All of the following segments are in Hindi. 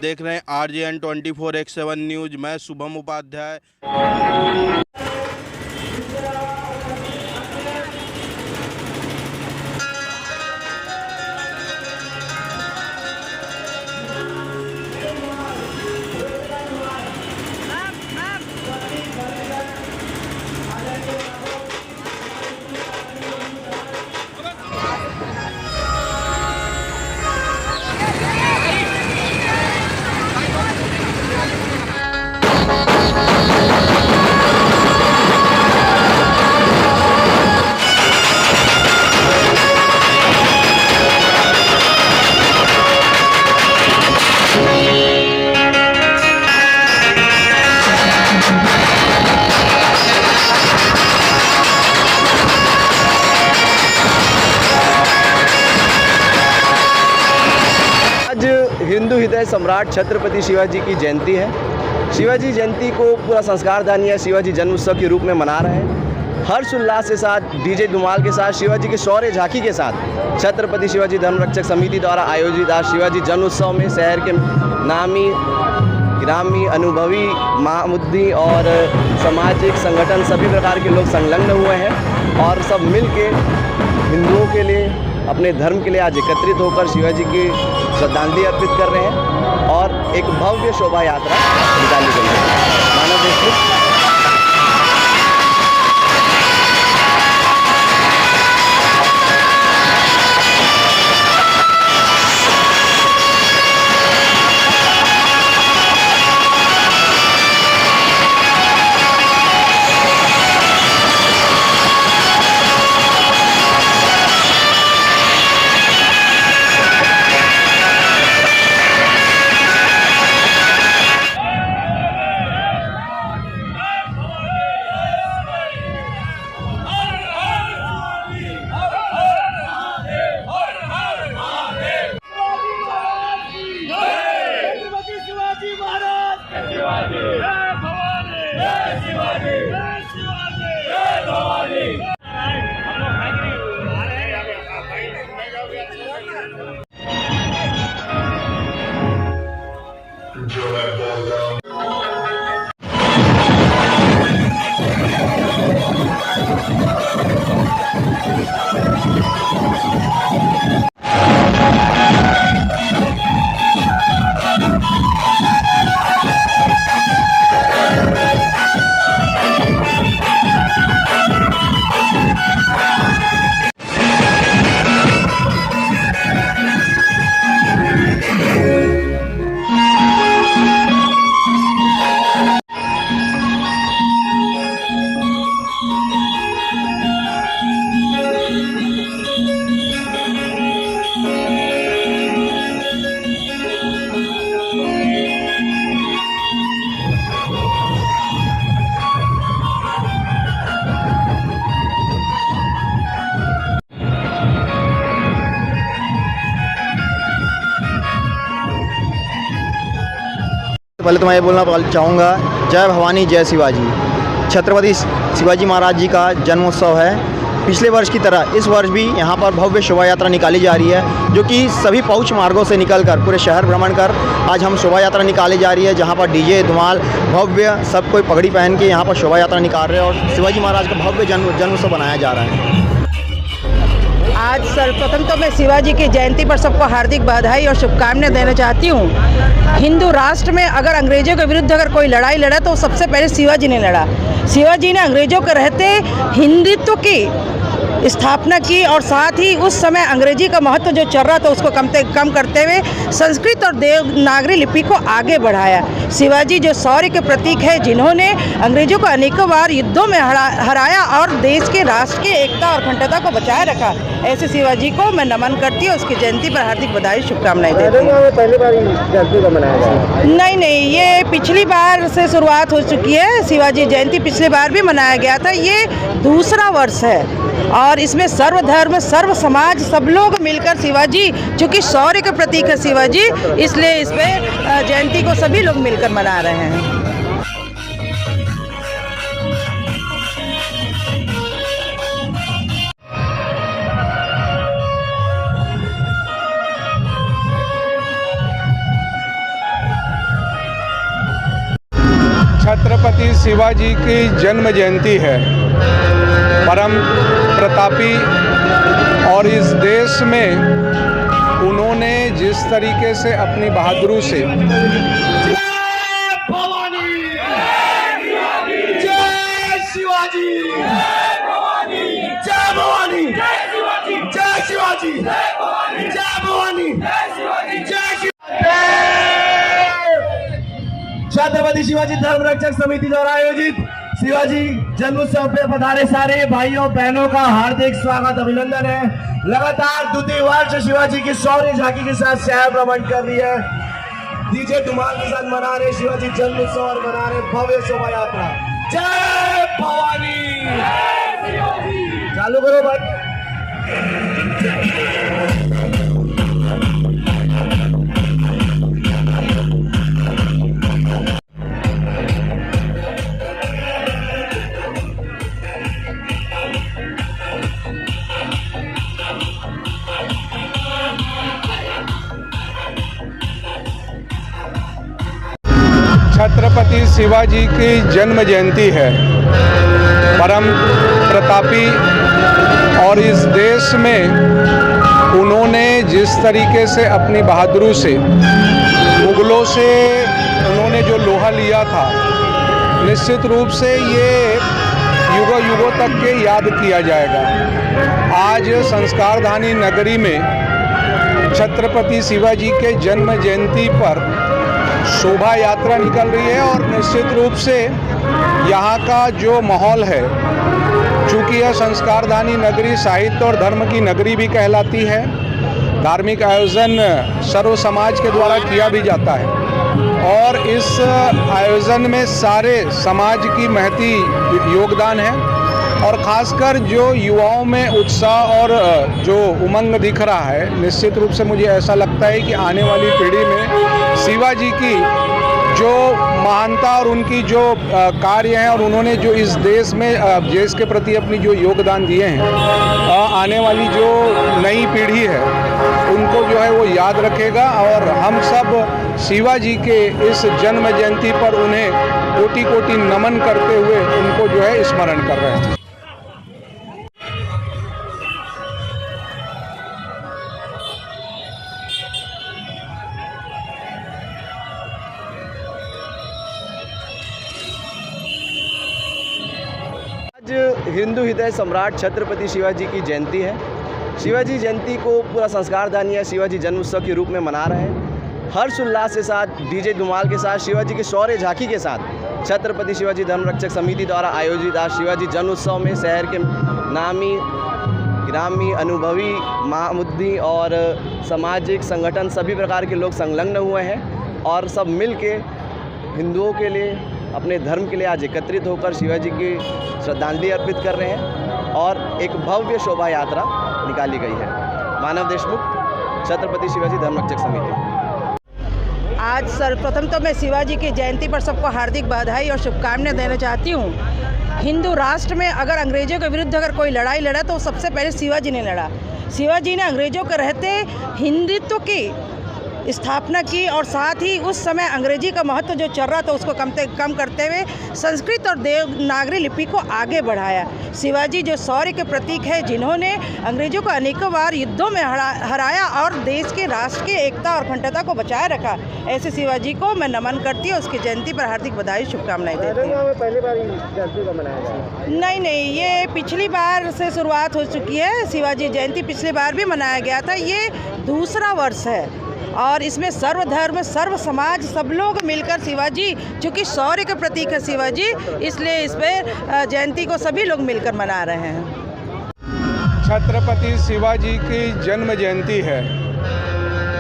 देख रहे हैं RJN 24/7 न्यूज। मैं शुभम उपाध्याय। हिंदू हृदय सम्राट छत्रपति शिवाजी की जयंती है। शिवाजी जयंती को पूरा संस्कारदान या शिवाजी जन्म उत्सव के रूप में मना रहे हैं। हर्ष उल्लास के साथ डीजे धुमाल के साथ शिवाजी के शौर्य झांकी के साथ छत्रपति शिवाजी धर्मरक्षक समिति द्वारा आयोजित आज शिवाजी जन्म उत्सव में शहर के नामी ग्रामी अनुभवी मामुद्दी और सामाजिक संगठन सभी प्रकार के लोग संलग्न हुए हैं और सब मिल के हिंदुओं के लिए अपने धर्म के लिए आज एकत्रित होकर शिवाजी की श्रद्धांजलि अर्पित कर रहे हैं और एक भव्य शोभा यात्रा निकाली गई है। मानव देशमुख पहले तो मैं ये बोलना चाहूँगा, जय भवानी जय शिवाजी। छत्रपति शिवाजी महाराज जी का जन्मोत्सव है। पिछले वर्ष की तरह इस वर्ष भी यहाँ पर भव्य शोभा यात्रा निकाली जा रही है, जो कि सभी पहुँच मार्गों से निकलकर पूरे शहर भ्रमण कर आज हम शोभा यात्रा निकाली जा रही है, जहाँ पर डीजे धुमाल भव्य सब कोई पगड़ी पहन के यहाँ पर शोभा यात्रा निकाल रहे हैं और शिवाजी महाराज का भव्य जन्मोत्सव बनाया जा रहा है। आज सर्वप्रथम तो मैं शिवाजी की जयंती पर सबको हार्दिक बधाई और शुभकामनाएं देना चाहती हूँ। हिंदू राष्ट्र में अगर अंग्रेजों के विरुद्ध अगर कोई लड़ाई लड़ा तो सबसे पहले शिवाजी ने लड़ा। शिवाजी ने अंग्रेजों के रहते हिंदुत्व की स्थापना की और साथ ही उस समय अंग्रेजी का महत्व जो चल रहा था उसको कम करते हुए संस्कृत और देवनागरी लिपि को आगे बढ़ाया। शिवाजी जो शौर्य के प्रतीक है, जिन्होंने अंग्रेजों को अनेकों बार युद्धों में हराया और देश के राष्ट्र की एकता और अखंडता को बचाए रखा, ऐसे शिवाजी को मैं नमन करती हूँ। उसकी जयंती पर हार्दिक बधाई शुभकामनाएं देती हूँ। पहली बार जयंती को मनाया गया? नहीं, ये पिछली बार से शुरुआत हो चुकी है। शिवाजी जयंती पिछली बार भी मनाया गया था, ये दूसरा वर्ष है और इसमें सर्वधर्म सर्व समाज सब लोग मिलकर शिवाजी, चूँकि शौर्य के प्रतीक है शिवाजी, इसलिए इस पे जयंती को सभी लोग मिलकर मना रहे हैं। छत्रपति शिवाजी की जन्म जयंती है। परम प्रतापी और इस देश में उन्होंने जिस तरीके से अपनी बहादुरी से छत्रपति शिवाजी धर्म रक्षक समिति द्वारा आयोजित शिवाजी जन्मोत्सव पे पधारे सारे भाइयों बहनों का हार्दिक स्वागत अभिनंदन है। लगातार द्वितीय वर्ष शिवाजी की शौर्य झांकी के साथ शहर भ्रमण कर रही है। डीजे धमाल के साथ मना रहे शिवाजी जन्मोत्सव और मना रहे भव्य शोभा यात्रा। जय भवानी। चालू करो भाई। छत्रपति शिवाजी की जन्म जयंती है। परम प्रतापी और इस देश में उन्होंने जिस तरीके से अपनी बहादुरी से मुगलों से उन्होंने जो लोहा लिया था, निश्चित रूप से ये युगों युगों तक के याद किया जाएगा। आज संस्कारधानी नगरी में छत्रपति शिवाजी के जन्म जयंती पर शोभा यात्रा निकल रही है और निश्चित रूप से यहाँ का जो माहौल है, चूँकि यह संस्कारधानी नगरी साहित्य और धर्म की नगरी भी कहलाती है, धार्मिक आयोजन सर्व समाज के द्वारा किया भी जाता है और इस आयोजन में सारे समाज की महती योगदान है और ख़ासकर जो युवाओं में उत्साह और जो उमंग दिख रहा है, निश्चित रूप से मुझे ऐसा लगता है कि आने वाली पीढ़ी में शिवाजी की जो महानता और उनकी जो कार्य हैं और उन्होंने जो इस देश में देश के प्रति अपनी जो योगदान दिए हैं, आने वाली जो नई पीढ़ी है उनको जो है वो याद रखेगा और हम सब शिवाजी के इस जन्म जयंती पर उन्हें कोटि कोटि नमन करते हुए उनको जो है स्मरण कर रहे हैं। आज हिंदू हृदय सम्राट छत्रपति शिवाजी की जयंती है। शिवाजी जयंती को पूरा संस्कारधानी या शिवाजी जन्मोत्सव के रूप में मना रहे हैं। हर्षोल्लास के साथ डीजे धमाल के साथ शिवाजी की शौर्य झांकी के साथ छत्रपति शिवाजी धर्म रक्षक समिति द्वारा आयोजित आज शिवाजी जन्मोत्सव में शहर के नामी ग्रामी अनुभवी महामुद्दी और सामाजिक संगठन सभी प्रकार के लोग संलग्न हुए हैं और सब मिल के हिंदुओं के लिए अपने धर्म के लिए आज एकत्रित होकर शिवाजी की श्रद्धांजलि अर्पित कर रहे हैं और एक भव्य शोभा यात्रा निकाली गई है। मानव देशमुख, छत्रपति शिवाजी धर्म रक्षक समिति। आज सर्वप्रथम तो मैं शिवाजी की जयंती पर सबको हार्दिक बधाई और शुभकामनाएं देना चाहती हूँ। हिंदू राष्ट्र में अगर अंग्रेज़ों के विरुद्ध अगर कोई लड़ाई लड़ा तो सबसे पहले शिवाजी ने लड़ा। शिवाजी ने अंग्रेज़ों के रहते हिंदुत्व की स्थापना की और साथ ही उस समय अंग्रेजी का महत्व जो चल रहा था उसको कम करते हुए संस्कृत और देवनागरी लिपि को आगे बढ़ाया। शिवाजी जो शौर्य के प्रतीक है, जिन्होंने अंग्रेजों को अनेकों बार युद्धों में हराया और देश के राष्ट्र की एकता और अखंडता को बचाए रखा, ऐसे शिवाजी को मैं नमन करती हूँ। उसकी जयंती पर हार्दिक बधाई शुभकामनाएं देती हूँ। पहली बार जयंती का मनाया गया? नहीं, ये पिछली बार से शुरुआत हो चुकी है। शिवाजी जयंती पिछली बार भी मनाया गया था, ये दूसरा वर्ष है और इसमें सर्वधर्म सर्व समाज सब लोग मिलकर शिवाजी, चूँकि शौर्य के प्रतीक है शिवाजी, इसलिए इस पर जयंती को सभी लोग मिलकर मना रहे हैं। छत्रपति शिवाजी की जन्म जयंती है।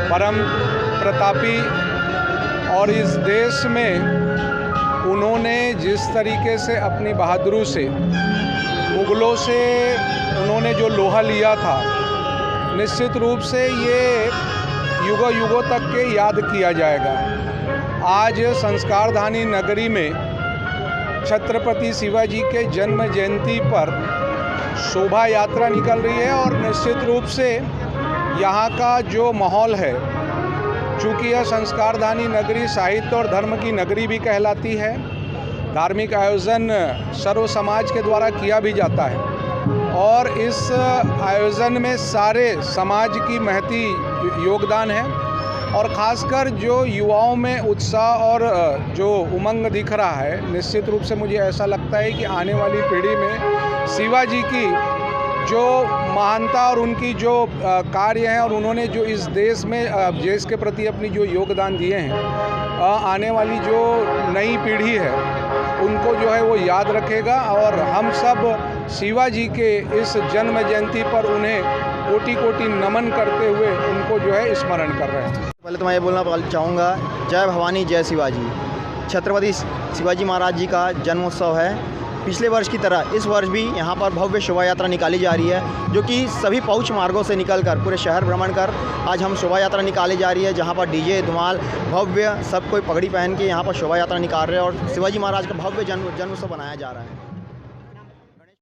परम प्रतापी और इस देश में उन्होंने जिस तरीके से अपनी बहादुरी से मुगलों से उन्होंने जो लोहा लिया था, निश्चित रूप से ये युगों युगों तक के याद किया जाएगा। आज संस्कारधानी नगरी में छत्रपति शिवाजी के जन्म जयंती पर शोभा यात्रा निकल रही है और निश्चित रूप से यहाँ का जो माहौल है, चूँकि यह संस्कारधानी नगरी साहित्य और धर्म की नगरी भी कहलाती है, धार्मिक आयोजन सर्व समाज के द्वारा किया भी जाता है और इस आयोजन में सारे समाज की महती योगदान है और ख़ासकर जो युवाओं में उत्साह और जो उमंग दिख रहा है, निश्चित रूप से मुझे ऐसा लगता है कि आने वाली पीढ़ी में शिवाजी की जो महानता और उनकी जो कार्य हैं और उन्होंने जो इस देश में देश के प्रति अपनी जो योगदान दिए हैं, आने वाली जो नई पीढ़ी है उनको जो है वो याद रखेगा और हम सब शिवाजी के इस जन्म जयंती पर उन्हें कोटि कोटि नमन करते हुए उनको जो है स्मरण कर रहे हैं। पहले तो मैं ये बोलना चाहूँगा, जय भवानी जय शिवाजी। छत्रपति शिवाजी महाराज जी का जन्मोत्सव है। पिछले वर्ष की तरह इस वर्ष भी यहाँ पर भव्य शोभा यात्रा निकाली जा रही है, जो कि सभी पहुँच मार्गों से निकलकर पूरे शहर भ्रमण कर आज हम शोभा यात्रा निकाली जा रही है, जहाँ पर डीजे धुमाल भव्य सब कोई पगड़ी पहन के यहाँ पर शोभा यात्रा निकाल रहे हैं और शिवाजी महाराज का भव्य जन्मोत्सव बनाया जा रहा है।